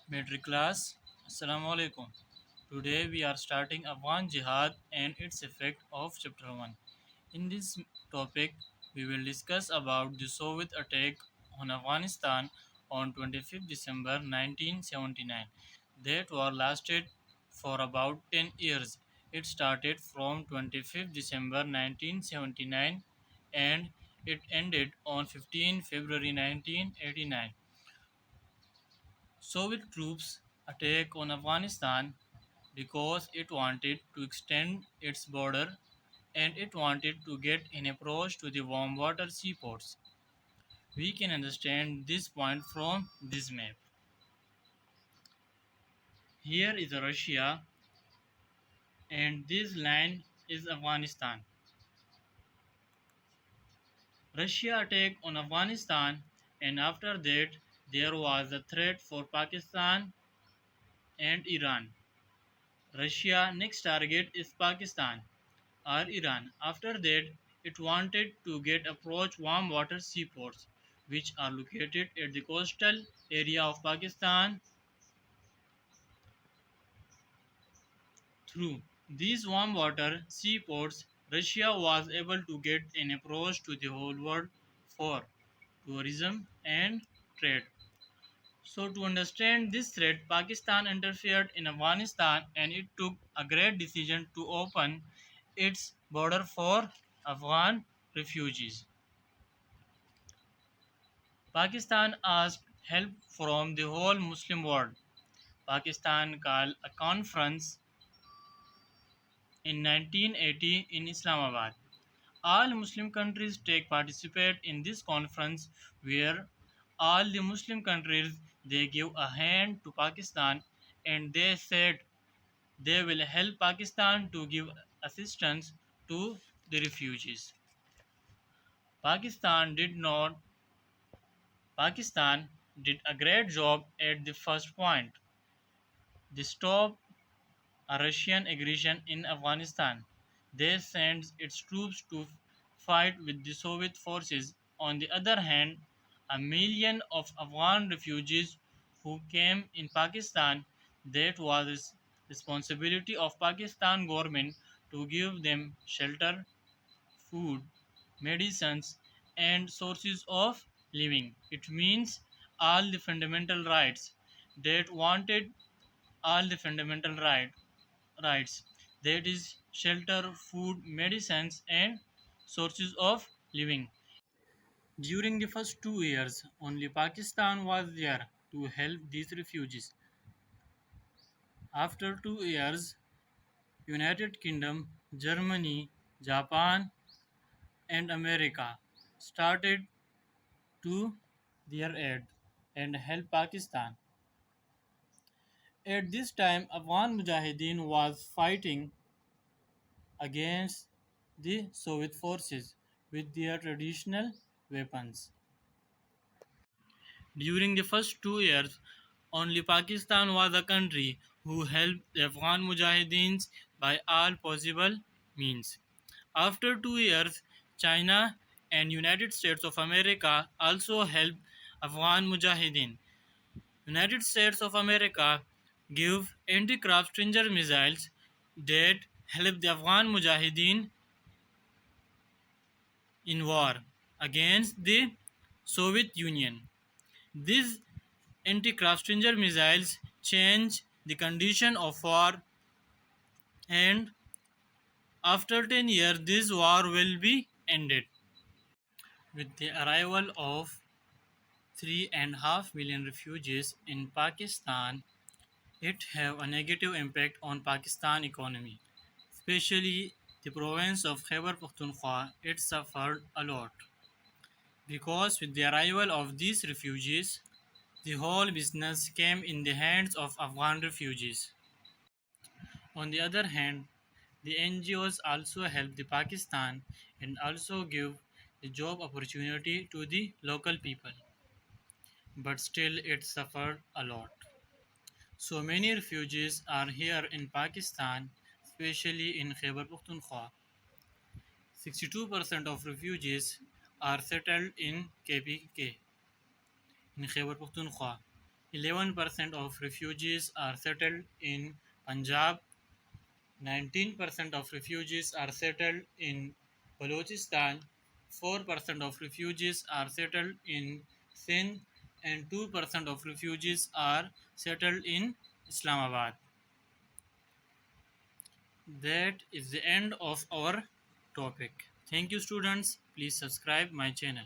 Metric class, Assalamu alaikum. Today we are starting Afghan jihad and its effect of chapter 1. In this topic, we will discuss about the Soviet attack on Afghanistan on 25th December 1979. That war lasted for about 10 years. It started from 25th December 1979 and it ended on 15 February 1989. Soviet troops attacked on Afghanistan because it wanted to extend its border and it wanted to get an approach to the warm water seaports. We can understand this point from this map. Here is Russia and this line is Afghanistan. Russia attacked on Afghanistan and after that there was a threat for Pakistan and Iran. Russia next target is Pakistan or Iran. After that, it wanted to get approach warm water seaports, which are located at the coastal area of Pakistan. Through these warm water seaports, Russia was able to get an approach to the whole world for tourism and trade. So, to understand this threat, Pakistan interfered in Afghanistan and it took a great decision to open its border for Afghan refugees. Pakistan asked help from the whole Muslim world. Pakistan called a conference in 1980 in Islamabad. All Muslim countries take participate in this conference where all the Muslim countries they give a hand to Pakistan and they said they will help Pakistan to give assistance to the refugees. Pakistan did not Pakistan did a great job at the first point. They stopped a Russian aggression in Afghanistan. They sent its troops to fight with the Soviet forces. On the other hand, a million of Afghan refugees who came in Pakistan, that was responsibility of Pakistan government to give them shelter, food, medicines, and sources of living. It means all the fundamental rights that wanted all the fundamental rights that is shelter, food, medicines, and sources of living. During the first 2 years, only Pakistan was there to help these refugees. After 2 years, United Kingdom, Germany, Japan, and America started to their aid and help Pakistan. At this time, Afghan Mujahideen was fighting against the Soviet forces with their traditional weapons. During the first 2 years, only Pakistan was a country who helped the Afghan Mujahideens by all possible means. After 2 years, China and United States of America also helped Afghan Mujahideen. United States of America give anti-craft Stinger missiles that help the Afghan Mujahideen in war against the Soviet Union. These anti-craft Stinger missiles change the condition of war and after 10 years this war will be ended. With the arrival of 3.5 million refugees in Pakistan, it have a negative impact on Pakistan economy, especially the province of Khyber Pakhtunkhwa. It suffered a lot because with the arrival of these refugees, the whole business came in the hands of Afghan refugees. On the other hand, the NGOs also help the Pakistan and also give the job opportunity to the local people, but still it suffered a lot. So many refugees are here in Pakistan, especially in Khyber Pakhtunkhwa. 62% of refugees are settled in KPK. In Khyber Pakhtunkhwa, 11% of refugees are settled in Punjab, 19% of refugees are settled in Balochistan, 4% of refugees are settled in Sindh, and 2% of refugees are settled in Islamabad. That is the end of our topic. Thank you, students. Please subscribe my channel.